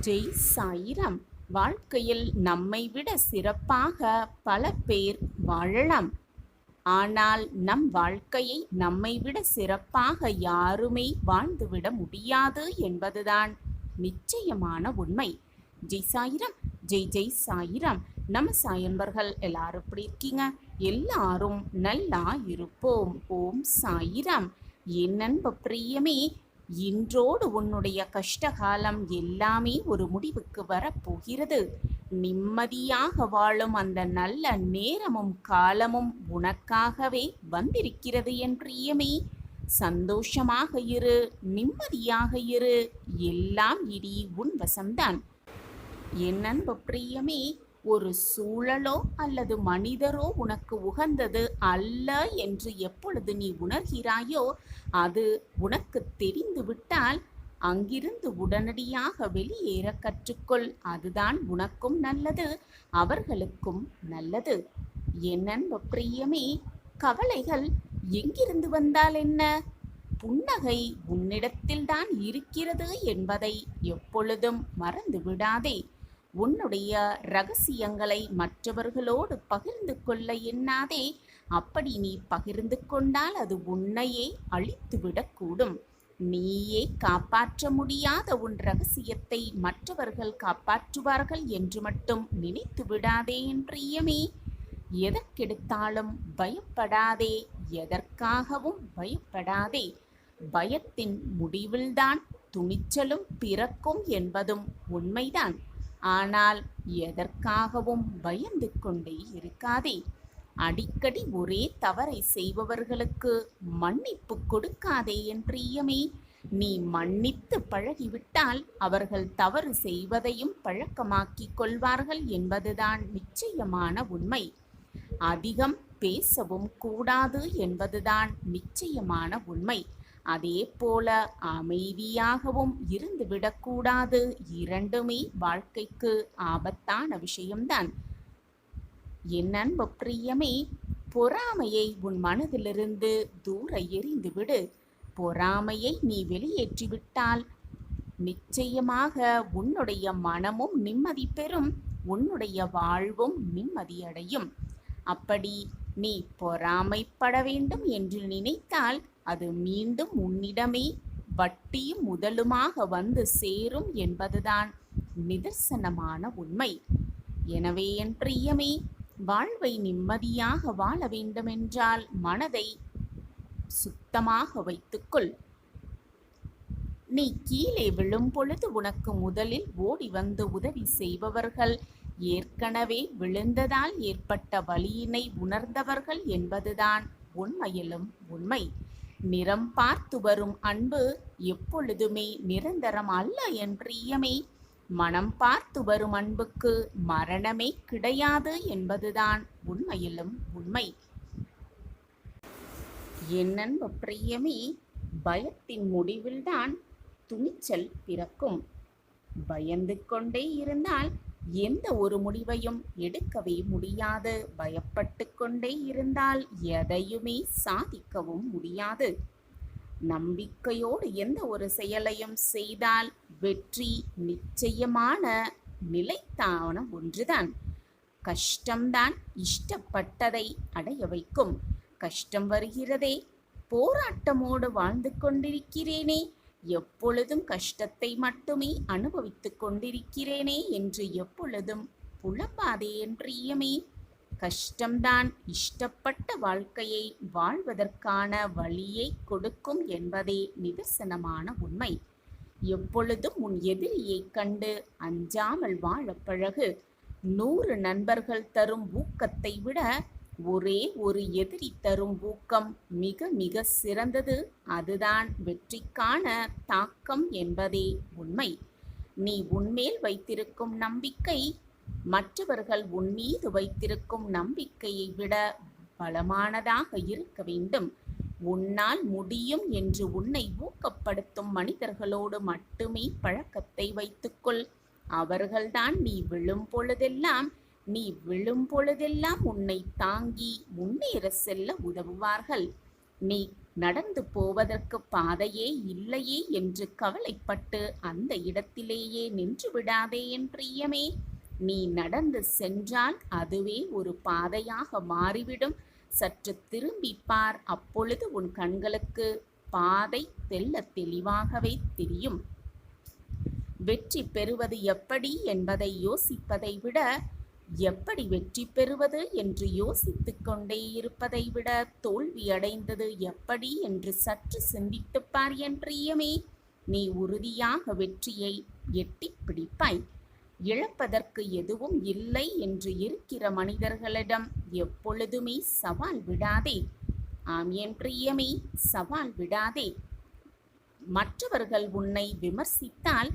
ஜெய் சாயிராம். வாழ்க்கையில் நம்மை விட சிறப்பாக பல பேர் வாழலாம். ஆனால் நம் வாழ்க்கையை நம்மை விட சிறப்பாக யாருமே வாழ்ந்துவிட முடியாது என்பதுதான் நிச்சயமான உண்மை. ஜெய் சாயிராம். ஜெய் ஜெய் சாயிராம். நம்ம சாயன்பர்கள் எல்லாரும் எப்படி இருக்கீங்க? எல்லாரும் நல்லா இருப்போம். ஓம் சாயிராம். என் அன்பு பிரியமே, இன்றோடு உன்னுடைய கஷ்டகாலம் எல்லாமே ஒரு முடிவுக்கு வரப்போகிறது. நிம்மதியாக வாழும் அந்த நல்ல நேரமும் காலமும் உனக்காகவே வந்திருக்கிறது என் பிரியமே. சந்தோஷமாக இரு, நிம்மதியாக இரு, எல்லாம் இனி உன் வசம்தான். என் அன்பு பிரியமே, ஒரு சூழலோ அல்லது மனிதரோ உனக்கு உகந்தது அல்ல என்று எப்பொழுது நீ உணர்கிறாயோ, அது உனக்கு தெரிந்துவிட்டால் அங்கிருந்து உடனடியாக வெளியேற கற்றுக்கொள். அதுதான் உனக்கும் நல்லது, அவர்களுக்கும் நல்லது. என் அன்பு பிரியமே, கவலைகள் எங்கிருந்து வந்தால் என்ன? புன்னகை உன்னிடத்தில்தான் இருக்கிறது என்பதை எப்பொழுதும் மறந்து விடாதே. உன்னுடைய ரகசியங்களை மற்றவர்களோடு பகிர்ந்து கொள்ள எண்ணாதே. அப்படி நீ பகிர்ந்து கொண்டால் அது உன்னையே அழித்துவிடக்கூடும். நீயே காப்பாற்ற முடியாத உன் ரகசியத்தை மற்றவர்கள் காப்பாற்றுவார்கள் என்று மட்டும் நினைத்து விடாதே என் பிரியமே. எதற்கெடுத்தாலும் பயப்படாதே, எதற்காகவும் பயப்படாதே. பயத்தின் முடிவில்தான் துணிச்சலும் பிறக்கும் என்பதும் உண்மைதான். ஆனால் எதற்காகவும் பயந்து கொண்டே இருக்காதே. அடிக்கடி ஒரே தவறை செய்பவர்களுக்கு மன்னிப்பு கொடுக்காதே என் பிரியமே. நீ மன்னித்து பழகிவிட்டால் அவர்கள் தவறு செய்வதையும் பழக்கமாக்கிக் கொள்வார்கள் என்பதுதான் நிச்சயமான உண்மை. அதிகம் பேசவும் கூடாது என்பதுதான் நிச்சயமான உண்மை. அதே போல அமைதியாகவும் இருந்துவிடக்கூடாது. இரண்டுமே வாழ்க்கைக்கு ஆபத்தான விஷயம்தான். என் அன்பு பிரியமே, பொறாமையை உன் மனதிலிருந்து தூர எறிந்துவிடு. பொறாமையை நீ வெளியேற்றிவிட்டால் நிச்சயமாக உன்னுடைய மனமும் நிம்மதி பெறும், உன்னுடைய வாழ்வும் நிம்மதியடையும். அப்படி நீ பொறாமைப்பட வேண்டும் என்று நினைத்தால் அது மீண்டும் உன்னிடமே வட்டியும் முதலுமாக வந்து சேரும் என்பதுதான் நிதர்சனமான உண்மை. எனவே என் பிரியமே, வாழ்வை நிம்மதியாக வாழ வேண்டுமென்றால் மனதை சுத்தமாக வைத்துக்கொள். நீ கீழே விழும் பொழுது உனக்கு முதலில் ஓடி வந்து உதவி செய்பவர்கள் ஏற்கனவே விழுந்ததால் ஏற்பட்ட வலியினை உணர்ந்தவர்கள் என்பதுதான் உண்மையிலும் உண்மை. நிறம் பார்த்து வரும் அன்பு எப்பொழுதுமே நிரந்தரம் அல்ல என் பிரியமே. மனம் பார்த்து வரும் அன்புக்கு மரணமே கிடையாது என்பதுதான் உண்மையிலும் உண்மை. என் அன்பு பிரியமே, பயத்தின் முடிவில்தான் துணிச்சல் பிறக்கும். பயந்து கொண்டே இருந்தால் எந்த ஒரு முடிவையும் எடுக்கவே முடியாது. பயப்பட்டு கொண்டே இருந்தால் எதையுமே சாதிக்கவும் முடியாது. நம்பிக்கையோடு எந்த ஒரு செயலையும் செய்தால் வெற்றி நிச்சயமான நிலைத்தான ஒன்றுதான். கஷ்டம்தான் இஷ்டப்பட்டதை அடைய வைக்கும். கஷ்டம் வருகிறதே, போராட்டமோடு வாழ்ந்து கொண்டிருக்கிறேனே, எப்பொழுதும் கஷ்டத்தை மட்டுமே அனுபவித்துக் கொண்டிருக்கிறேனே என்று எப்பொழுதும் புலம்பாதே என் பிரியமே. கஷ்டம்தான் இஷ்டப்பட்ட வாழ்க்கையை வாழ்வதற்கான வழியை கொடுக்கும் என்பதே நிதர்சனமான உண்மை. எப்பொழுதும் உன் எதிரியை கண்டு அஞ்சாமல் வாழ பழகு. 100 நண்பர்கள் தரும் ஊக்கத்தை விட ஒரே ஒரு எதிரி தரும் ஊக்கம் மிக மிக சிறந்தது. அதுதான் வெற்றிக்கான தாக்கம் என்பதே உண்மை. நீ உன்மேல் வைத்திருக்கும் நம்பிக்கை மற்றவர்கள் உன் மீது வைத்திருக்கும் நம்பிக்கையை விட பலமானதாக இருக்க வேண்டும். உன்னால் முடியும் என்று உன்னை ஊக்கப்படுத்தும் மனிதர்களோடு மட்டுமே பழக்கத்தை வைத்துக்கொள். அவர்கள்தான் நீ விழும் பொழுதெல்லாம் உன்னை தாங்கி முன்னேற செல்ல உதவுவார்கள். நீ நடந்து போவதற்கு பாதையே இல்லையே என்று கவலைப்பட்டு அந்த இடத்திலேயே நின்று விடாதே என் பிரியமே. நீ நடந்து சென்றால் அதுவே ஒரு பாதையாக மாறிவிடும். சற்று திரும்பிப் பார், அப்பொழுது உன் கண்களுக்கு பாதை தெள்ளத் தெளிவாகவே தெரியும். வெற்றி பெறுவது எப்படி என்பதை யோசிப்பதை விட, எப்படி வெற்றி பெறுவது என்று யோசித்துக் கொண்டே இருப்பதை விட, தோல்வியடைந்தது எப்படி என்று சற்று சிந்தித்துப் பார் என் பிரியமே. நீ உறுதியாக வெற்றியை எட்டிப் பிடிப்பாய். இழப்பதற்கு எதுவும் இல்லை என்று இருக்கிற மனிதர்களிடம் எப்பொழுதுமே சவால் விடாதே. ஆம் என் பிரியமே, சவால் விடாதே. மற்றவர்கள் உன்னை விமர்சித்தால்,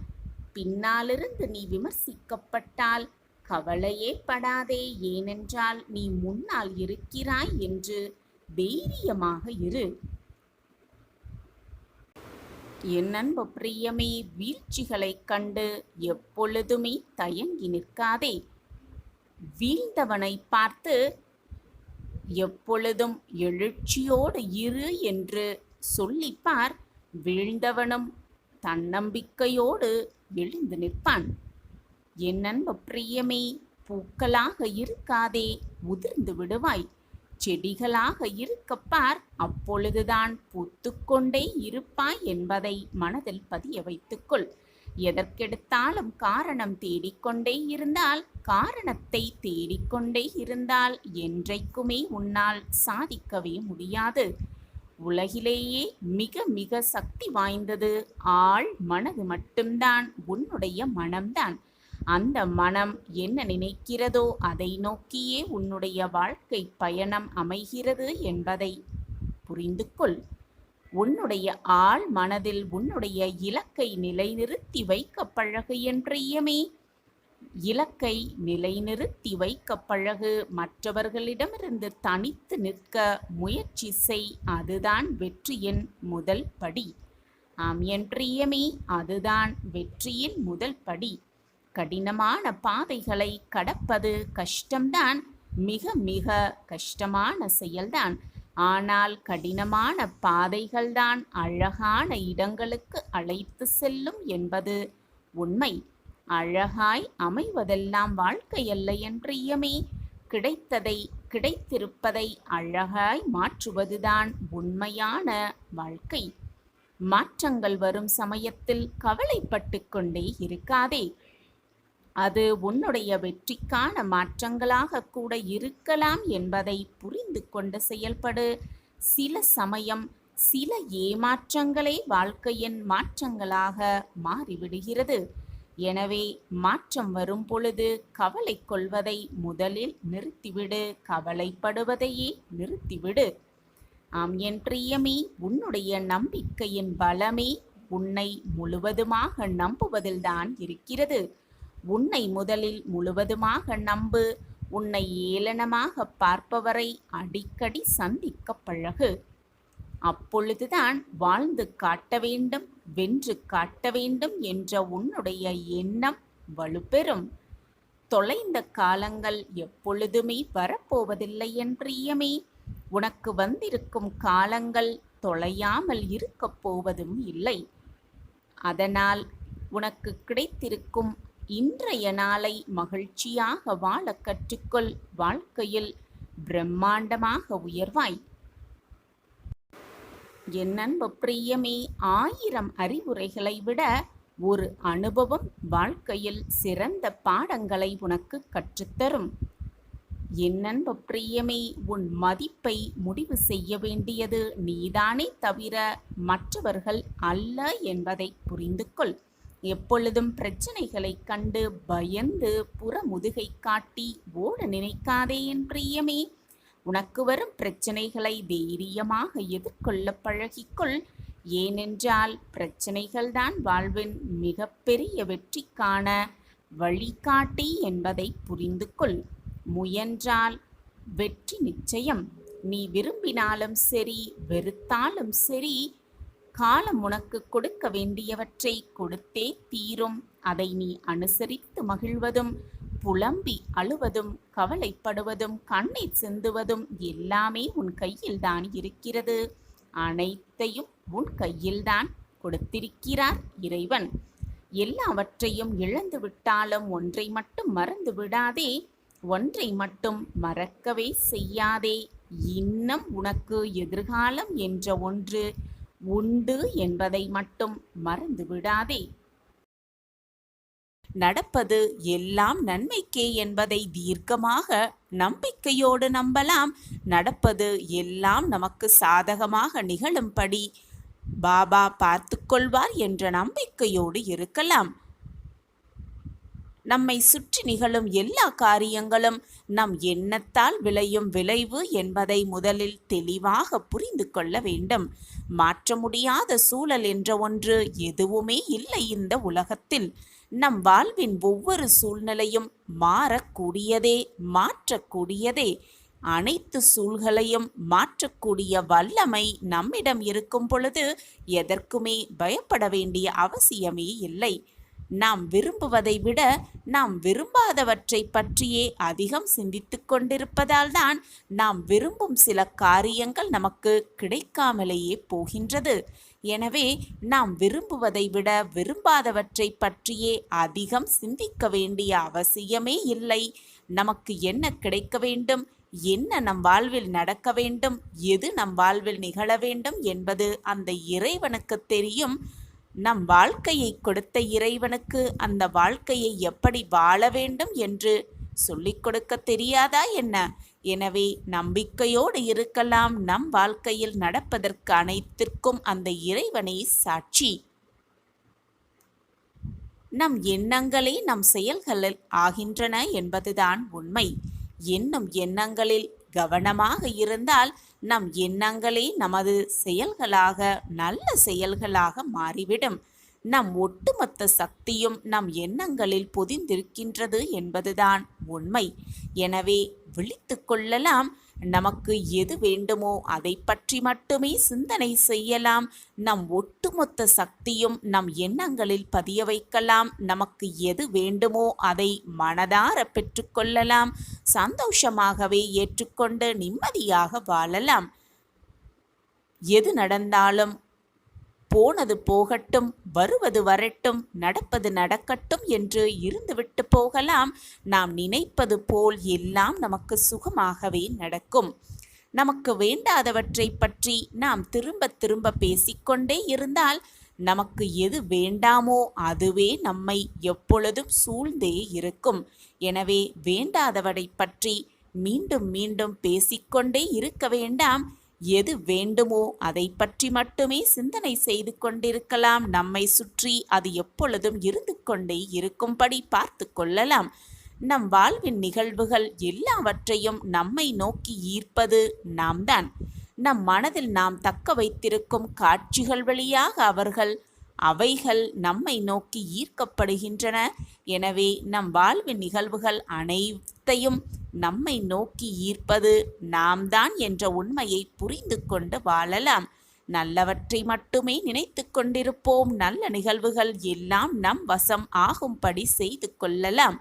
பின்னாலிருந்து நீ விமர்சிக்கப்பட்டால் கவலையே படாதே. ஏனென்றால் நீ முன்னால் இருக்கிறாய் என்று தைரியமாக இரு. என் அன்பு பிரியமே, வீழ்ச்சிகளைக் கண்டு எப்பொழுதுமே தயங்கி நிற்காதே. வீழ்ந்தவனை பார்த்து எப்பொழுதும் எழுச்சியோடு இரு என்று சொல்லிப்பார். வீழ்ந்தவனும் தன்னம்பிக்கையோடு எழுந்து நிற்பான். என் அன்பு பிரியமே, பூக்களாக இருக்காதே, உதிர்ந்து விடுவாய். செடிகளாக இருக்கப்பார், அப்பொழுதுதான் பூத்துக்கொண்டே இருப்பாய் என்பதை மனதில் பதிய வைத்துக்கொள். எதற்கெடுத்தாலும் காரணம் தேடிக்கொண்டே இருந்தால், காரணத்தை தேடிக்கொண்டே இருந்தால் என்றைக்குமே உன்னால் சாதிக்கவே முடியாது. உலகிலேயே மிக மிக சக்தி வாய்ந்தது ஆள் மனது மட்டும்தான், உன்னுடைய மனம்தான். அந்த மனம் என்ன நினைக்கிறதோ அதை நோக்கியே உன்னுடைய வாழ்க்கை பயணம் அமைகிறது என்பதை புரிந்து கொள். உன்னுடைய ஆள் மனதில் உன்னுடைய இலக்கை நிலைநிறுத்தி வைக்க பழகு என் பிரியமே. இலக்கை நிலைநிறுத்தி வைக்க பழகு. மற்றவர்களிடமிருந்து தனித்து நிற்க முயற்சி செய். அதுதான் வெற்றியின் முதல் படி. ஆம் என் பிரியமே, அதுதான் வெற்றியின் முதல் படி. கடினமான பாதைகளை கடப்பது கஷ்டம்தான், மிக மிக கஷ்டமான செயல்தான். ஆனால் கடினமான பாதைகள்தான் அழகான இடங்களுக்கு அழைத்து செல்லும் என்பது உண்மை. அழகாய் அமைவதெல்லாம் வாழ்க்கையல்ல என் பிரியமே. கிடைத்ததை, கிடைத்திருப்பதை அழகாய் மாற்றுவதுதான் உண்மையான வாழ்க்கை. மாற்றங்கள் வரும் சமயத்தில் கவலைப்பட்டு கொண்டே இருக்காதே. அது உன்னுடைய வெற்றிக்கான மாற்றங்களாக கூட இருக்கலாம் என்பதை புரிந்து கொண்டு செயல்படு. சில சமயம் சில ஏமாற்றங்களே வாழ்க்கையின் மாற்றங்களாக மாறிவிடுகிறது. எனவே மாற்றம் வரும் பொழுது கவலை கொள்வதை முதலில் நிறுத்திவிடு. கவலைப்படுவதையே நிறுத்திவிடு. ஆம் என் பிரியமே, உன்னுடைய நம்பிக்கையின் பலமே உன்னை முழுவதுமாக நம்புவதில்தான் இருக்கிறது. உன்னை முதலில் முழுவதுமாக நம்பு. உன்னை ஏளனமாக பார்ப்பவரை அடிக்கடி சந்திக்க பழகு. அப்பொழுதுதான் வாழ்ந்து காட்ட வேண்டும், வென்று காட்ட வேண்டும் என்ற உன்னுடைய எண்ணம் வலுப்பெறும். தொலைந்த காலங்கள் எப்பொழுதுமே வரப்போவதில்லை என் பிரியமே. உனக்கு வந்திருக்கும் காலங்கள் தொலையாமல் இருக்கப் போவதும் இல்லை. அதனால் உனக்கு கிடைத்திருக்கும் இன்றைய நாளை மகிழ்ச்சியாக வாழ கற்றுக்கொள். வாழ்க்கையில் பிரம்மாண்டமாக உயர்வாய். என் அன்பு பிரியமே, 1000 அறிவுரைகளை விட ஒரு அனுபவம் வாழ்க்கையில் சிறந்த பாடங்களை உனக்கு கற்றுத்தரும். என் அன்பு பிரியமே, உன் மதிப்பை முடிவு செய்ய வேண்டியது நீதானே தவிர மற்றவர்கள் அல்ல என்பதை புரிந்து கொள். எப்பொழுதும் பிரச்சனைகளை கண்டு பயந்து புறமுதுகை காட்டி ஓட நினைக்காதே என் பிரியமே. உனக்கு வரும் பிரச்சனைகளை தைரியமாக எதிர்கொள்ள பழகிக்கொள். ஏனென்றால் பிரச்சனைகள்தான் வாழ்வின் மிகப்பெரிய வெற்றிக்கான வழிகாட்டி என்பதை புரிந்து கொள். முயன்றால் வெற்றி நிச்சயம். நீ விரும்பினாலும் சரி, வெறுத்தாலும் சரி, காலம் உனக்கு கொடுக்க வேண்டியவற்றை கொடுத்தே தீரும். அதை நீ அனுசரித்து மகிழ்வதும், புலம்பி அழுவதும், கவலைப்படுவதும், கண்ணீர் சிந்துவதும் எல்லாமே உன் கையில் தான் இருக்கிறது. அனைத்தையும் உன் கையில்தான் கொடுத்திருக்கிறார் இறைவன். எல்லாவற்றையும் இழந்து விட்டாலும் ஒன்றை மட்டும் மறந்து விடாதே, ஒன்றை மட்டும் மறக்கவே செய்யாதே. இன்னும் உனக்கு எதிர்காலம் என்ற ஒன்று உண்டு என்பதை மட்டும் மறந்து விடாதே. நடப்பது எல்லாம் நன்மைக்கே என்பதை தீர்க்கமாக நம்பிக்கையோடு நம்பலாம். நடப்பது எல்லாம் நமக்கு சாதகமாக நிகழும்படி பாபா பார்த்து கொள்வார் என்ற நம்பிக்கையோடு இருக்கலாம். நம்மை சுற்றி நிகழும் எல்லா காரியங்களும் நம் எண்ணத்தால் விளையும் விளைவு என்பதை முதலில் தெளிவாக புரிந்து கொள்ள வேண்டும். மாற்ற முடியாத சூழல் என்ற ஒன்று எதுவுமே இல்லை இந்த உலகத்தில். நம் வாழ்வின் ஒவ்வொரு சூழ்நிலையும் மாறக்கூடியதே, மாற்றக்கூடியதே. அனைத்து சூழ்களையும் மாற்றக்கூடிய வல்லமை நம்மிடம் இருக்கும் பொழுது எதற்குமே பயப்பட வேண்டிய அவசியமே இல்லை. நாம் விரும்புவதை விட நாம் விரும்பாதவற்றை பற்றியே அதிகம் சிந்தித்து கொண்டிருப்பதால் தான் நாம் விரும்பும் சில காரியங்கள் நமக்கு கிடைக்காமலேயே போகின்றது. எனவே நாம் விரும்புவதை விட விரும்பாதவற்றை பற்றியே அதிகம் சிந்திக்க வேண்டிய அவசியமே இல்லை. நமக்கு என்ன கிடைக்க வேண்டும், என்ன நம் வாழ்வில் நடக்க வேண்டும், எது நம் வாழ்வில் நிகழ வேண்டும் என்பது அந்த இறைவனுக்கு தெரியும். நம் வாழ்க்கையை கொடுத்த இறைவனுக்கு அந்த வாழ்க்கையை எப்படி வாழ வேண்டும் என்று சொல்லிக் கொடுக்க தெரியாதா என்ன? எனவே நம்பிக்கையோடு இருக்கலாம். நம் வாழ்க்கையில் நடப்பதற்கு அனைத்திற்கும் அந்த இறைவனை சாட்சி. நம் எண்ணங்களே நம் செயல்களில் ஆகின்றன என்பதுதான் உண்மை. எண்ணும் எண்ணங்களில் கவனமாக இருந்தால் நம் எண்ணங்களே நமது செயல்களாக, நல்ல செயல்களாக மாறிவிடும். நம் ஒட்டுமொத்த சக்தியும் நம் எண்ணங்களில் பொதிந்திருக்கின்றது என்பதுதான் உண்மை. எனவே விழித்து கொள்ளலாம். நமக்கு எது வேண்டுமோ அதை பற்றி மட்டுமே சிந்தனை செய்யலாம். நம் ஒட்டுமொத்த சக்தியும் நம் எண்ணங்களில் பதிய வைக்கலாம். நமக்கு எது வேண்டுமோ அதை மனதார பெற்றுக்கொள்ளலாம். சந்தோஷமாகவே ஏற்றுக்கொண்டு நிம்மதியாக வாழலாம். எது நடந்தாலும் போனது போகட்டும், வருவது வரட்டும், நடப்பது நடக்கட்டும் என்று இருந்துவிட்டு போகலாம். நாம் நினைப்பது போல் எல்லாம் நமக்கு சுகமாகவே நடக்கும். நமக்கு வேண்டாதவற்றை பற்றி நாம் திரும்ப திரும்ப பேசிக்கொண்டே இருந்தால் நமக்கு எது வேண்டாமோ அதுவே நம்மை எப்பொழுதும் சூழ்ந்தே இருக்கும். எனவே வேண்டாதவரை பற்றி மீண்டும் மீண்டும் பேசிக்கொண்டே இருக்க வேண்டாம். எது வேண்டுமோ அதை பற்றி மட்டுமே சிந்தனை செய்து கொண்டிருக்கலாம். நம்மை சுற்றி அது எப்பொழுதும் இருந்து கொண்டே இருக்கும்படி பார்த்து கொள்ளலாம். நம் வாழ்வின் நிகழ்வுகள் எல்லாவற்றையும் நம்மை நோக்கி ஈர்ப்பது நாம் தான். நம் மனதில் நாம் தக்க வைத்திருக்கும் காட்சிகள் வழியாக அவைகள் நம்மை நோக்கி ஈர்க்கப்படுகின்றன. எனவே நம் வாழ்வின் நிகழ்வுகள் அனைத்தையும் நம்மை நோக்கி ஈர்ப்பது நாம் தான் என்ற உண்மையை புரிந்து கொண்டு வாழலாம். நல்லவற்றை மட்டுமே நினைத்து கொண்டிருப்போம். நல்ல நிகழ்வுகள் எல்லாம் நம் வசம் ஆகும்படி செய்து கொள்ளலாம்.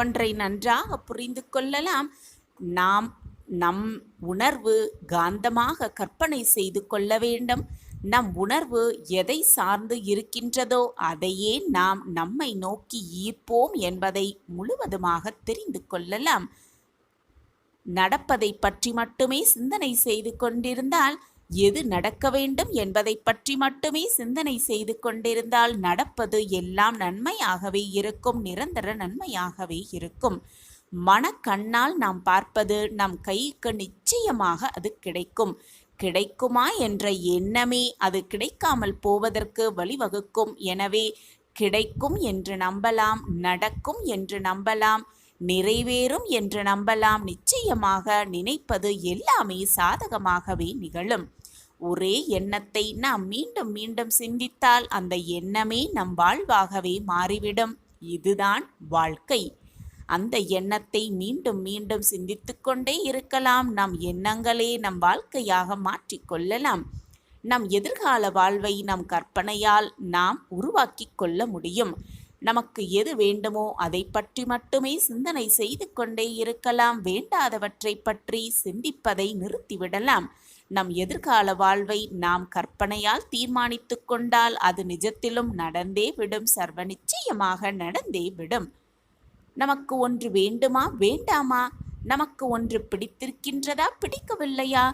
ஒன்றை நன்றாக புரிந்து கொள்ளலாம். நம் உணர்வு காந்தமாக கற்பனை செய்து கொள்ள வேண்டும். நம் உணர்வு எதை சார்ந்து இருக்கின்றதோ அதையே நாம் நம்மை நோக்கி ஈர்ப்போம் என்பதை முழுவதுமாக தெரிந்து கொள்ளலாம். நடப்பதை பற்றி மட்டுமே சிந்தனை செய்து கொண்டிருந்தால், எது நடக்க வேண்டும் என்பதை பற்றி மட்டுமே சிந்தனை செய்து கொண்டிருந்தால் நடப்பது எல்லாம் நன்மையாகவே இருக்கும், நிரந்தர நன்மையாகவே இருக்கும். மனக்கண்ணால் நாம் பார்ப்பது நம் கைக்கு நிச்சயமாக அது கிடைக்கும். கிடைக்குமா என்ற எண்ணமே அது கிடைக்காமல் போவதற்கு வழிவகுக்கும். எனவே கிடைக்கும் என்று நம்பலாம், நடக்கும் என்று நம்பலாம், நிறைவேறும் என்று நம்பலாம். நிச்சயமாக நினைப்பது எல்லாமே சாதகமாகவே நிகழும். ஒரே எண்ணத்தை நாம் மீண்டும் மீண்டும் சிந்தித்தால் அந்த எண்ணமே நம் வாழ்வாகவே மாறிவிடும். இதுதான் வாழ்க்கை. அந்த எண்ணத்தை மீண்டும் மீண்டும் சிந்தித்து கொண்டே இருக்கலாம். நம் எண்ணங்களே நம் வாழ்க்கையாக மாற்றிக்கொள்ளலாம். நம் எதிர்கால வாழ்வை நம் கற்பனையால் நாம் உருவாக்கி கொள்ள முடியும். நமக்கு எது வேண்டுமோ அதை பற்றி மட்டுமே சிந்தனை செய்து கொண்டே இருக்கலாம். வேண்டாதவற்றை பற்றி சிந்திப்பதை நிறுத்திவிடலாம். நம் எதிர்கால வாழ்வை நாம் கற்பனையால் தீர்மானித்து கொண்டால் அது நிஜத்திலும் நடந்தே விடும். சர்வ நிச்சயமாக நடந்தே விடும். நமக்கு ஒன்று வேண்டுமா வேண்டாமா? நமக்கு ஒன்று பிடித்திருக்கின்றதா பிடிக்கவில்லையா?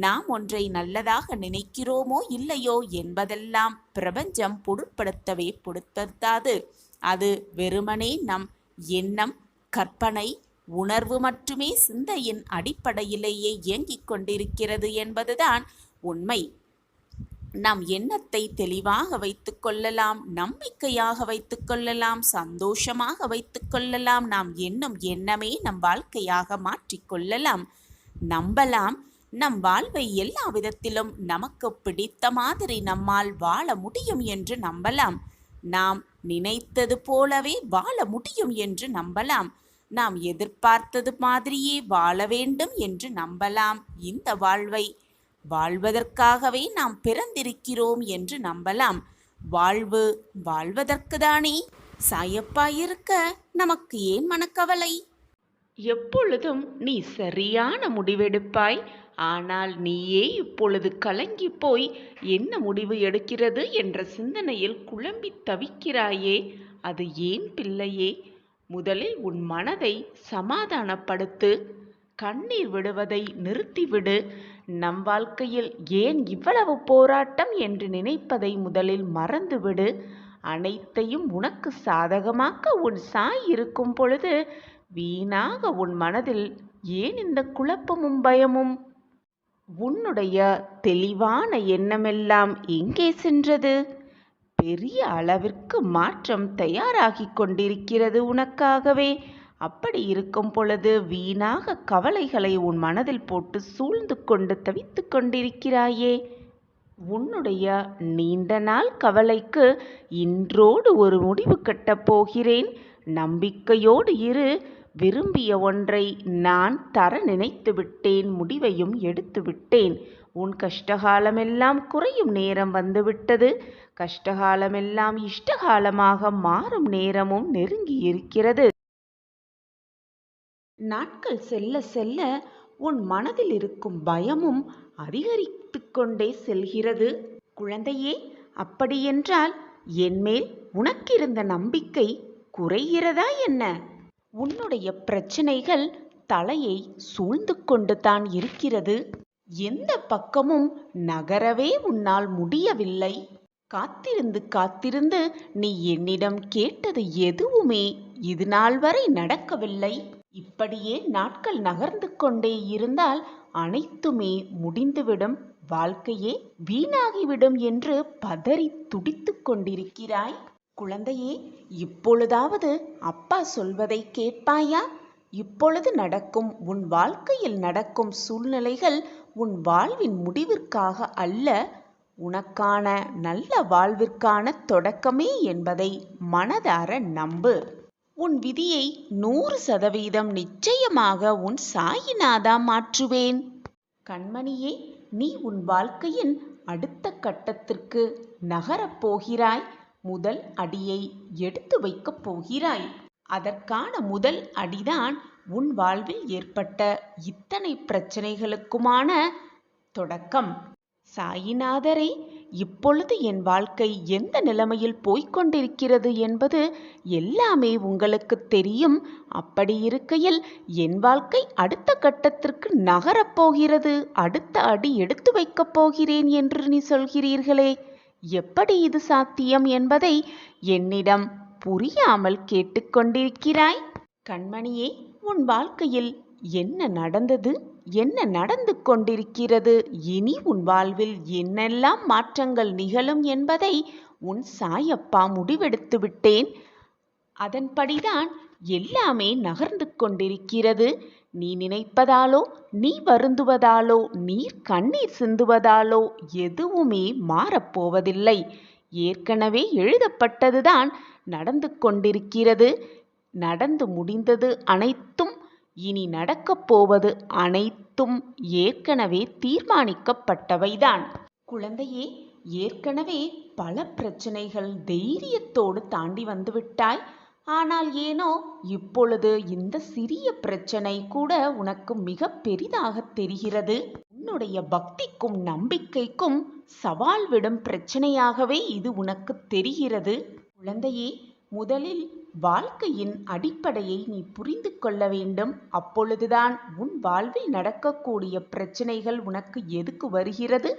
நாம் ஒன்றை நல்லதாக நினைக்கிறோமோ இல்லையோ என்பதெல்லாம் பிரபஞ்சம் பொருட்படுத்தவே பொருட்படுத்தாது. அது வெறுமனே நம் எண்ணம், கற்பனை, உணர்வு மட்டுமே சிந்தையின் அடிப்படையிலேயே இயங்கிக் கொண்டிருக்கிறது என்பதுதான் உண்மை. நம் எண்ணத்தை தெளிவாக வைத்துக் கொள்ளலாம், நம்பிக்கையாக வைத்துக் கொள்ளலாம், சந்தோஷமாக வைத்துக் கொள்ளலாம். நாம் எண்ணும் எண்ணமே நம் வாழ்க்கையாக மாற்றிக்கொள்ளலாம். நம்பலாம். நம் வாழ்வை எல்லா விதத்திலும் நமக்கு பிடித்த மாதிரி நம்மால் வாழ முடியும் என்று நம்பலாம். நாம் நினைத்தது போலவே வாழ முடியும் என்று நம்பலாம். நாம் எதிர்பார்த்தது மாதிரியே வாழ வேண்டும் என்று நம்பலாம். இந்த வாழ்வை வாழ்வதற்காகவே நாம் பிறந்திருக்கிறோம் என்று நம்பலாம். வாழ்வு வாழ்வதற்குதானே. சாயப்பா இருக்க நமக்கு ஏன் மனக்கவலை? எப்பொழுதும் நீ சரியான முடிவெடுப்பாய். ஆனால் நீயே இப்பொழுது கலங்கி போய் என்ன முடிவு எடுக்கிறது என்ற சிந்தனையில் குழம்பி தவிக்கிறாயே, அது ஏன் பிள்ளையே? முதலில் உன் மனதை சமாதானப்படுத்து. கண்ணீர் விடுவதை நிறுத்திவிடு. நம் வாழ்க்கையில் ஏன் இவ்வளவு போராட்டம் என்று நினைப்பதை முதலில் மறந்துவிடு. அனைத்தையும் உனக்கு சாதகமாக்க உன் சாய் இருக்கும் பொழுது வீணாக உன் மனதில் ஏன் இந்த குழப்பமும் பயமும்? உன்னுடைய தெளிவான எண்ணமெல்லாம் எங்கே சென்றது? பெரிய அளவிற்கு மாற்றம் தயாராகி கொண்டிருக்கிறது உனக்காகவே. அப்படி இருக்கும் பொழுது வீணாக கவலைகளை உன் மனதில் போட்டு சூழ்ந்து கொண்டு தவித்து கொண்டிருக்கிறாயே. உன்னுடைய நீண்ட நாள் கவலைக்கு இன்றோடு ஒரு முடிவு கட்டப் போகிறேன். நம்பிக்கையோடு இரு. விரும்பிய ஒன்றை நான் தர நினைத்து விட்டேன். முடிவையும் எடுத்து விட்டேன். உன் கஷ்டகாலமெல்லாம் குறையும் நேரம் வந்துவிட்டது. கஷ்டகாலமெல்லாம் இஷ்டகாலமாக மாறும் நேரமும் நெருங்கி இருக்கிறது. நாட்கள் செல்ல செல்ல உன் மனதில் இருக்கும் பயமும் அதிகரித்து கொண்டே செல்கிறது. குழந்தையே, அப்படியென்றால் என்மேல் உனக்கிருந்த நம்பிக்கை குறைகிறதா என்ன? உன்னுடைய பிரச்சனைகள் தலையை சூழ்ந்து கொண்டு தான் இருக்கிறது. எந்த பக்கமும் நகரவே உன்னால் முடியவில்லை. காத்திருந்து காத்திருந்து நீ என்னிடம் கேட்டது எதுவுமே இது நாள் வரை நடக்கவில்லை. இப்படியே நாட்கள் நகர்ந்து கொண்டே இருந்தால் அனைத்துமே முடிந்துவிடும், வாழ்க்கையே வீணாகிவிடும் என்று பதறி துடித்து கொண்டிருக்கிறாய். குழந்தையே, இப்பொழுதாவது அப்பா சொல்வதை கேட்பாயா? இப்பொழுது நடக்கும் உன் வாழ்க்கையில் நடக்கும் சூழ்நிலைகள் உன் வாழ்வின் முடிவிற்காக அல்ல, உனக்கான நல்ல வாழ்விற்கான தொடக்கமே என்பதை மனதார நம்பு. உன் விதியை 100% நிச்சயமாக உன் சாயிநாதா மாற்றுவேன். கண்மணியே, நீ உன் வாழ்க்கையின் அடுத்த கட்டத்திற்கு நகரப் போகிறாய். முதல் அடியை எடுத்து வைக்கப் போகிறாய். அதற்கான முதல் அடிதான் உன் வாழ்வில் ஏற்பட்ட இத்தனை பிரச்சனைகளுக்குமான தொடக்கம். சாயிநாதரே, இப்பொழுது என் வாழ்க்கை எந்த நிலைமையில் போய்கொண்டிருக்கிறது என்பது எல்லாமே உங்களுக்கு தெரியும். அப்படி இருக்கையில் என் வாழ்க்கை அடுத்த கட்டத்திற்கு நகரப்போகிறது, அடுத்த அடி எடுத்து வைக்கப் போகிறேன் என்று நீ சொல்கிறீர்களே, எப்படி இது சாத்தியம் என்பதை என்னிடம் புரியாமல் கேட்டுக்கொண்டிருக்கிறாய். கண்மணியே, உன் வாழ்க்கையில் என்ன நடந்தது, என்ன நடந்து கொண்டிருக்கிறது, இனி உன் வாழ்வில் என்னெல்லாம் மாற்றங்கள் நிகழும் என்பதை உன் சாயப்பா முடிவெடுத்து விட்டேன். அதன்படிதான் எல்லாமே நகர்ந்து கொண்டிருக்கிறது. நீ நினைப்பதாலோ, நீ வருந்துவதாலோ, நீர் கண்ணீர் சிந்துவதாலோ எதுவுமே மாறப்போவதில்லை. ஏற்கனவே எழுதப்பட்டதுதான் நடந்து கொண்டிருக்கிறது. நடந்து முடிந்தது அனைத்தும், இனி நடக்கப் போவது அனைத்தும் ஏற்கனவே தீர்மானிக்கப்பட்டவைதான். குழந்தையே, ஏற்கனவே பல பிரச்சனைகள் தைரியத்தோடு தாண்டி வந்துவிட்டாய். ஆனால் ஏனோ இப்பொழுது இந்த சிறிய பிரச்சனை கூட உனக்கு மிக பெரிதாக தெரிகிறது. உன்னுடைய பக்திக்கும் நம்பிக்கைக்கும் சவால் விடும் பிரச்சனையாகவே இது உனக்கு தெரிகிறது. குழந்தையே, முதலில் வாழ்க்கையின் அடிப்படையை நீ புரிந்து கொள்ள வேண்டும். அப்பொழுதுதான் உன் வாழ்வில் நடக்கக்கூடிய பிரச்சனைகள் உனக்கு எதுக்கு வருகிறது,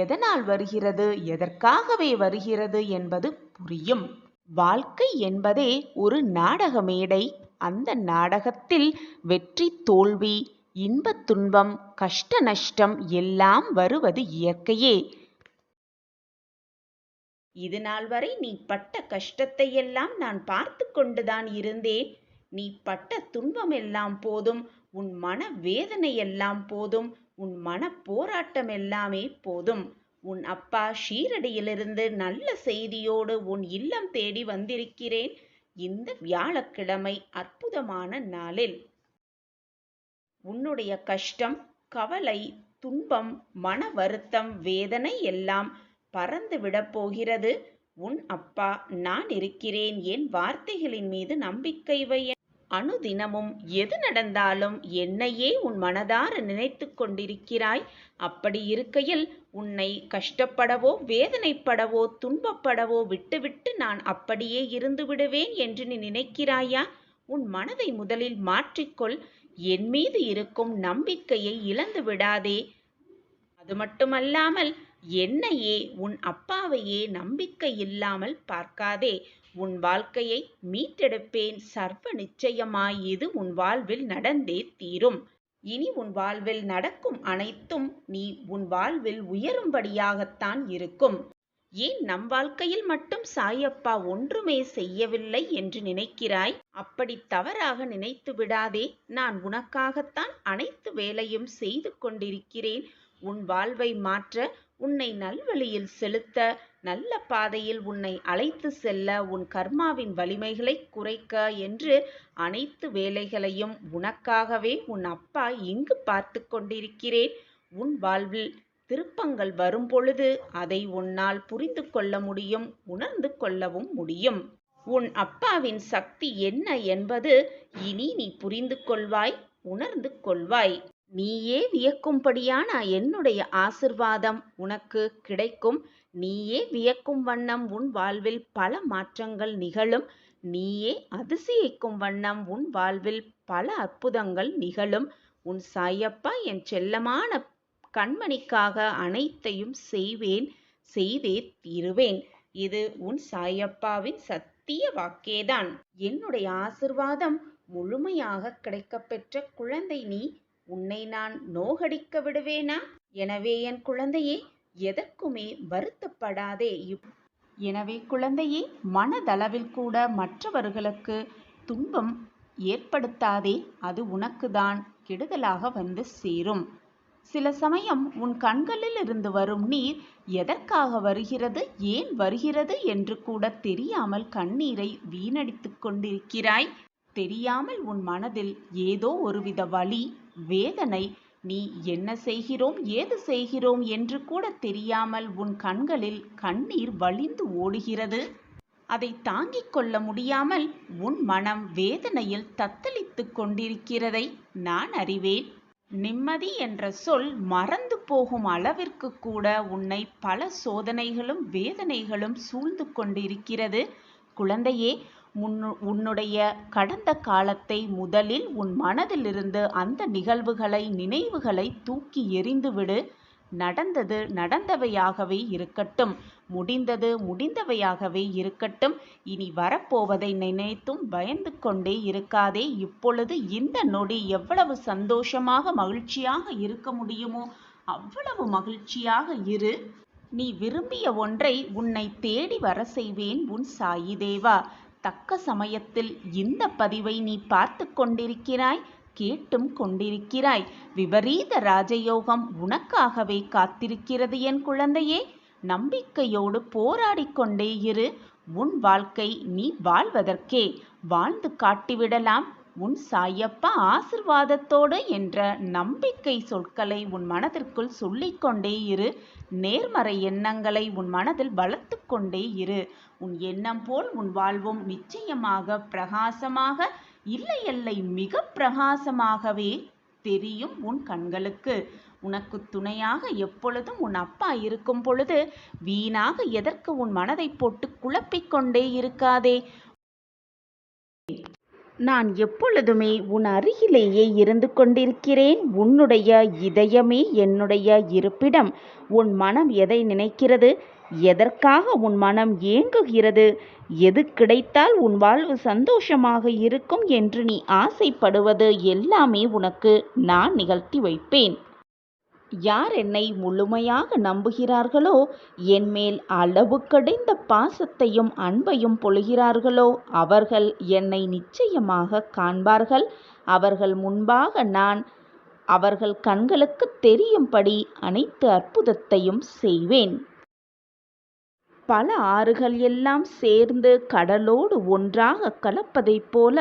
எதனால் வருகிறது, எதற்காகவே வருகிறது என்பது புரியும். வாழ்க்கை என்பதே ஒரு நாடக மேடை. அந்த நாடகத்தில் வெற்றி தோல்வி, இன்ப துன்பம், கஷ்ட நஷ்டம் எல்லாம் வருவது இயற்கையே. இது நாள் வரை நீ பட்ட கஷ்டத்தை எல்லாம் நான் பார்த்து கொண்டுதான் இருந்தேன். நீ பட்ட துன்பம் எல்லாம் போதும், உன் மன வேதனை எல்லாம் போதும், உன் மன போராட்டம் எல்லாமே போதும். உன் அப்பா ஷீரடியிலிருந்து நல்ல செய்தியோடு உன் இல்லம் தேடி வந்திருக்கிறேன். இந்த வியாழக்கிழமை அற்புதமான நாளில் உன்னுடைய கஷ்டம், கவலை, துன்பம், மன வருத்தம், வேதனை எல்லாம் பறந்து விடப் போகிறது. உன் அப்பா நான் இருக்கிறேன். என் வார்த்தைகளின் மீது நம்பிக்கை வை. அனுதினமும் எது நடந்தாலும் என்னையே உன் மனதார நினைத்து கொண்டிருக்கிறாய். அப்படி இருக்கையில் உன்னை கஷ்டப்படவோ வேதனைப்படவோ துன்பப்படவோ விட்டுவிட்டு நான் அப்படியே இருந்து விடுவேன் என்று நீ நினைக்கிறாயா? உன் மனதை முதலில் மாற்றிக்கொள். என் மீது இருக்கும் நம்பிக்கையை இழந்து விடாதே. அது மட்டுமல்லாமல் என்னையே, உன் அப்பாவையே நம்பிக்கை இல்லாமல் பார்க்காதே. உன் வாழ்க்கையை மீட்டெடுப்பேன். சர்வ நிச்சயமாய் இது உன் வாழ்வில் நடந்தே தீரும். இனி உன் வாழ்வில் நடக்கும் அனைத்தும் நீ உன் வாழ்வில் உயரும்படியாகத்தான் இருக்கும். ஏன் நம் வாழ்க்கையில் மட்டும் சாயப்பா ஒன்றுமே செய்யவில்லை என்று நினைக்கிறாய்? அப்படி தவறாக நினைத்து விடாதே. நான் உனக்காகத்தான் அனைத்து வேலையும் செய்து கொண்டிருக்கிறேன். உன் வாழ்வை மாற்ற, உன்னை நல்வழியில் செலுத்த, நல்ல பாதையில் உன்னை அழைத்து செல்ல, உன் கர்மாவின் வலிமைகளை குறைக்க என்று அனைத்து வேலைகளையும் உனக்காகவே உன் அப்பா இங்கு பார்த்து கொண்டிருக்கிறேன். உன் வாழ்வில் திருப்பங்கள் வரும் பொழுது அதை உன்னால் புரிந்து கொள்ள முடியும், உணர்ந்து கொள்ளவும் முடியும். உன் அப்பாவின் சக்தி என்ன என்பது இனி நீ புரிந்து கொள்வாய், உணர்ந்து கொள்வாய். நீயே வியக்கும்படியான என்னுடைய ஆசிர்வாதம் உனக்கு கிடைக்கும். நீயே வியக்கும் வண்ணம் உன் வாழ்வில் பல மாற்றங்கள் நிகழும். நீயே அதிசயிக்கும் வண்ணம் உன் வாழ்வில் பல அற்புதங்கள் நிகழும். உன் சாயப்பா என் செல்லமான கண்மணிக்காக அனைத்தையும் செய்வேன், செய்தே தீருவேன். இது உன் சாயப்பாவின் சத்திய வாக்கேதான். என்னுடைய ஆசிர்வாதம் முழுமையாக கிடைக்கப்பெற்ற குழந்தை நீ. உன்னை நான் நோகடிக்க விடுவேனா? எனவே என் குழந்தையே, எதற்குமே வருத்தப்படாதே. எனவே குழந்தையே, மனதளவில் கூட மற்றவர்களுக்கு துன்பம் ஏற்படுத்தாதே. அது உனக்கு தான் கெடுதலாக வந்து சேரும். சில சமயம் உன் கண்களில் இருந்து வரும் நீர் எதற்காக வருகிறது, ஏன் வருகிறது என்று கூட தெரியாமல் கண்ணீரை வீணடித்து கொண்டிருக்கிறாய். தெரியாமல் உன் மனதில் ஏதோ ஒருவித வலி, வேதனை, நீ என்ன செய்கிறோம், ஏது செய்கிறோம் என்று கூட தெரியாமல் உன் கண்களில் கண்ணீர் வழிந்து ஓடுகிறது. அதை தாங்கிக் கொள்ள முடியாமல் உன் மனம் வேதனையில் தத்தளித்து கொண்டிருக்கிறதை நான் அறிவேன். நிம்மதி என்ற சொல் மறந்து போகும் அளவிற்கு கூட உன்னை பல சோதனைகளும் வேதனைகளும் சூழ்ந்து கொண்டிருக்கிறது. குழந்தையே, உன்னுடைய கடந்த காலத்தை முதலில் உன் மனதிலிருந்து அந்த நிகழ்வுகளை, நினைவுகளை தூக்கி எறிந்துவிடு. நடந்தது நடந்தவையாகவே இருக்கட்டும், முடிந்தது முடிந்தவையாகவே இருக்கட்டும். இனி வரப்போவதை நினைத்தும் பயந்து கொண்டே இருக்காதே. இப்பொழுது இந்த நொடி எவ்வளவு சந்தோஷமாக மகிழ்ச்சியாக இருக்க முடியுமோ அவ்வளவு மகிழ்ச்சியாக இரு. நீ விரும்பிய ஒன்றை உன்னை தேடி வர செய்வேன் உன் சாயி தேவா. தக்க சமயத்தில் இந்த பதிவை நீ பார்த்து கொண்டிருக்கிறாய், கேட்டும் கொண்டிருக்கிறாய். விபரீத ராஜயோகம் உனக்காகவே காத்திருக்கிறது என் குழந்தையே. நம்பிக்கையோடு போராடிக் கொண்டே இரு. உன் வாழ்க்கை நீ வாழ்வதற்கே. வாழ்ந்து காட்டிவிடலாம் உன் சாயப்பா ஆசிர்வாதத்தோடு என்ற நம்பிக்கை சொற்களை உன் மனதிற்குள் சொல்லிக்கொண்டே இரு. நேர்மறை எண்ணங்களை உன் மனதில் வளர்த்து கொண்டே இரு. உன் எண்ணம் போல் உன் வாழ்வும் நிச்சயமாக பிரகாசமாக, இல்லை மிக பிரகாசமாகவே தெரியும் உன் கண்களுக்கு. உனக்கு துணையாக எப்பொழுதும் உன் அப்பா இருக்கும் பொழுது வீணாக எதற்கு உன் மனதை போட்டு குழப்பிக்கொண்டே இருக்காதே. நான் எப்பொழுதுமே உன் அருகிலேயே இருந்து கொண்டிருக்கிறேன். உன்னுடைய இதயமே என்னுடைய இருப்பிடம். உன் மனம் எதை நினைக்கிறது, எதற்காக உன் மனம் ஏங்குகிறது, எது கிடைத்தால் உன் வாழ்வு சந்தோஷமாக இருக்கும் என்று நீ ஆசைப்படுவது எல்லாமே உனக்கு நான் நிகழ்த்தி வைப்பேன். யார் என்னை முழுமையாக நம்புகிறார்களோ, என்மேல் அளவு கடந்த பாசத்தையும் அன்பையும் பொழிகிறார்களோ, அவர்கள் என்னை நிச்சயமாக காண்பார்கள். அவர்கள் முன்பாக நான் அவர்கள் கண்களுக்கு தெரியும்படி அனைத்து அற்புதத்தையும் செய்வேன். பல ஆறுகள் எல்லாம் சேர்ந்து கடலோடு ஒன்றாக கலப்பதைப் போல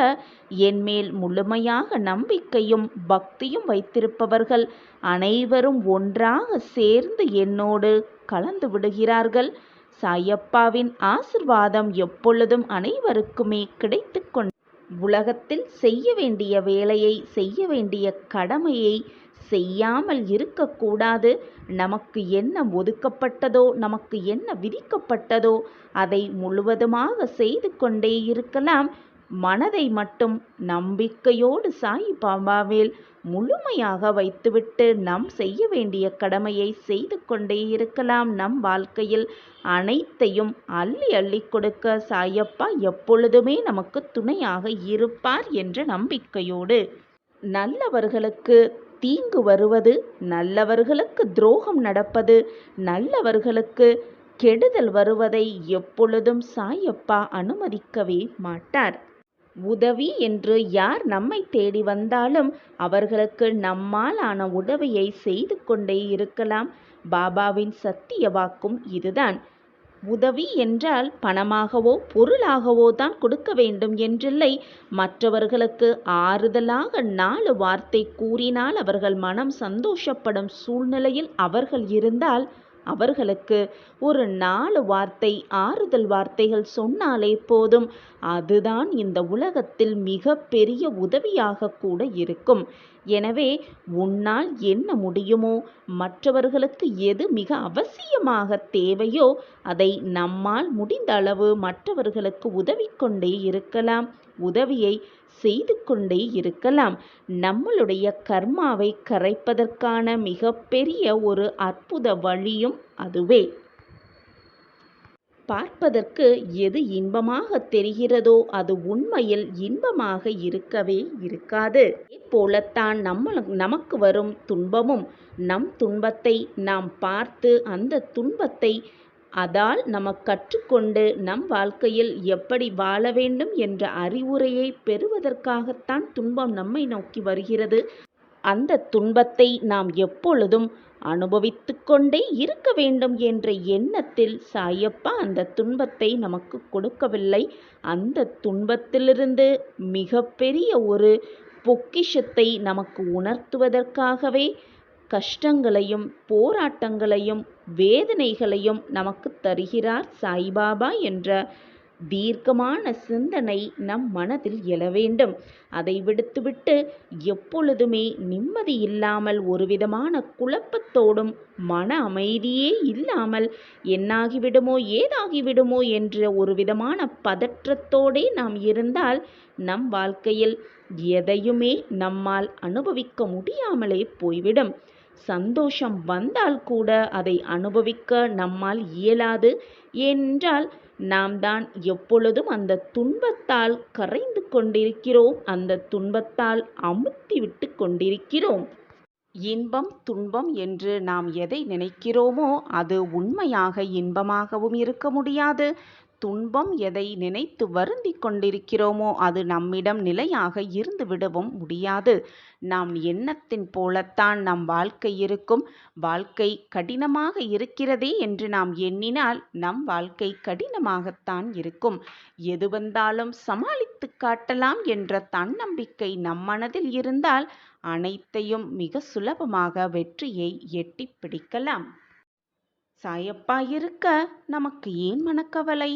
என்மேல் முழுமையாக நம்பிக்கையும் பக்தியும் வைத்திருப்பவர்கள் அனைவரும் ஒன்றாக சேர்ந்து என்னோடு கலந்து விடுகிறார்கள். சாயப்பாவின் ஆசிர்வாதம் எப்பொழுதும் அனைவருக்குமே கிடைத்து உலகத்தில் செய்ய வேண்டிய வேலையை, செய்ய வேண்டிய கடமையை செய்யாமல் இருக்கக்கூடாது. நமக்கு என்ன ஒதுக்கப்பட்டதோ, நமக்கு என்ன விதிக்கப்பட்டதோ அதை முழுவதுமாக செய்து கொண்டே இருக்கலாம். மனதை மட்டும் நம்பிக்கையோடு சாய் பாபாவில் முழுமையாக வைத்துவிட்டு நம் செய்ய வேண்டிய கடமையை செய்து கொண்டே இருக்கலாம். நம் வாழ்க்கையில் அனைத்தையும் அள்ளி அள்ளி கொடுக்க சாயப்பா எப்பொழுதுமே நமக்கு துணையாக இருப்பார் என்ற நம்பிக்கையோடு நல்லவர்களுக்கு தீங்கு வருவது, நல்லவர்களுக்கு துரோகம் நடப்பது, நல்லவர்களுக்கு கெடுதல் வருவதை எப்பொழுதும் சாயப்பா அனுமதிக்கவே மாட்டார். உதவி என்று யார் நம்மை தேடி வந்தாலும் அவர்களுக்கு நம்மால் ஆன உதவியை செய்து கொண்டே இருக்கலாம். பாபாவின் சத்திய வாக்கும் இதுதான். உதவி என்றால் பணமாகவோ பொருளாகவோ தான் கொடுக்க வேண்டும் என்றில்லை. மற்றவர்களுக்கு ஆறுதலாக 4 வார்த்தை கூறினால் அவர்கள் மனம் சந்தோஷப்படும் சூழ்நிலையில் அவர்கள் இருந்தால் அவர்களுக்கு ஒரு 4 வார்த்தை ஆறுதல் வார்த்தைகள் சொன்னாலே போதும். அதுதான் இந்த உலகத்தில் மிக பெரிய உதவியாக கூட இருக்கும். எனவே உன்னால் என்ன முடியுமோ, மற்றவர்களுக்கு எது மிக அவசியமாக தேவையோ அதை நம்மால் முடிந்த அளவு மற்றவர்களுக்கு உதவி கொண்டே இருக்கலாம். உதவியை செய்து கொண்டே இருக்கலாம். நம்மளுடைய கர்மாவை கரைப்பதற்கான மிகப்பெரிய ஒரு அற்புத வழியும் அதுவே. பார்ப்பதற்கு எது இன்பமாக தெரிகிறதோ அது உண்மையில் இன்பமாக இருக்கவே இருக்காது. போலத்தான் நமக்கு வரும் துன்பமும், நம் துன்பத்தை நாம் பார்த்து அந்த துன்பத்தை அதால் நமக்கு கற்றுக்கொண்டு நம் வாழ்க்கையில் எப்படி வாழ வேண்டும் என்ற அறிவுரையை பெறுவதற்காகத்தான் துன்பம் நம்மை நோக்கி வருகிறது. அந்த துன்பத்தை நாம் எப்பொழுதும் அனுபவித்து கொண்டே இருக்க வேண்டும் என்ற எண்ணத்தில் சாயப்பா அந்த துன்பத்தை நமக்கு கொடுக்கவில்லை. அந்த துன்பத்திலிருந்து மிகப்பெரிய ஒரு பொக்கிஷத்தை நமக்கு உணர்த்துவதற்காகவே கஷ்டங்களையும் போராட்டங்களையும் வேதனைகளையும் நமக்கு தருகிறார் சாய்பாபா என்ற தீர்க்கமான சிந்தனை நம் மனதில் எழ வேண்டும். அதை விடுத்துவிட்டு எப்பொழுதுமே நிம்மதி இல்லாமல் ஒரு விதமான குழப்பத்தோடும் மன அமைதியே இல்லாமல் என்னாகிவிடுமோ ஏதாகிவிடுமோ என்ற ஒரு விதமான பதற்றத்தோடே நாம் இருந்தால் நம் வாழ்க்கையில் எதையுமே நம்மால் அனுபவிக்க முடியாமலே போய்விடும். சந்தோஷம் வந்தால் கூட அதை அனுபவிக்க நம்மால் இயலாது. ஏனென்றால் நாம் தான் எப்பொழுதும் அந்த துன்பத்தால் கரைந்து கொண்டிருக்கிறோம், அந்த துன்பத்தால் அமுத்தி விட்டு கொண்டிருக்கிறோம். இன்பம் துன்பம் என்று நாம் எதை நினைக்கிறோமோ அது உண்மையாக இன்பமாகவும் இருக்க முடியாது. துன்பம் எதை நினைத்து வருந்தி கொண்டிருக்கிறோமோ அது நம்மிடம் நிலையாக இருந்து விடவும் முடியாது. நாம் எண்ணத்தின் போலத்தான் நம் வாழ்க்கை இருக்கும். வாழ்க்கை கடினமாக இருக்கிறதே என்று நாம் எண்ணினால் நம் வாழ்க்கை கடினமாகத்தான் இருக்கும். எது வந்தாலும் சமாளித்து காட்டலாம் என்ற தன்னம்பிக்கை நம் மனதில் இருந்தால் அனைத்தையும் மிக சுலபமாக வெற்றியை எட்டி பிடிக்கலாம். சாயப்பா இருக்க நமக்கு ஏன் மனக்கவலை?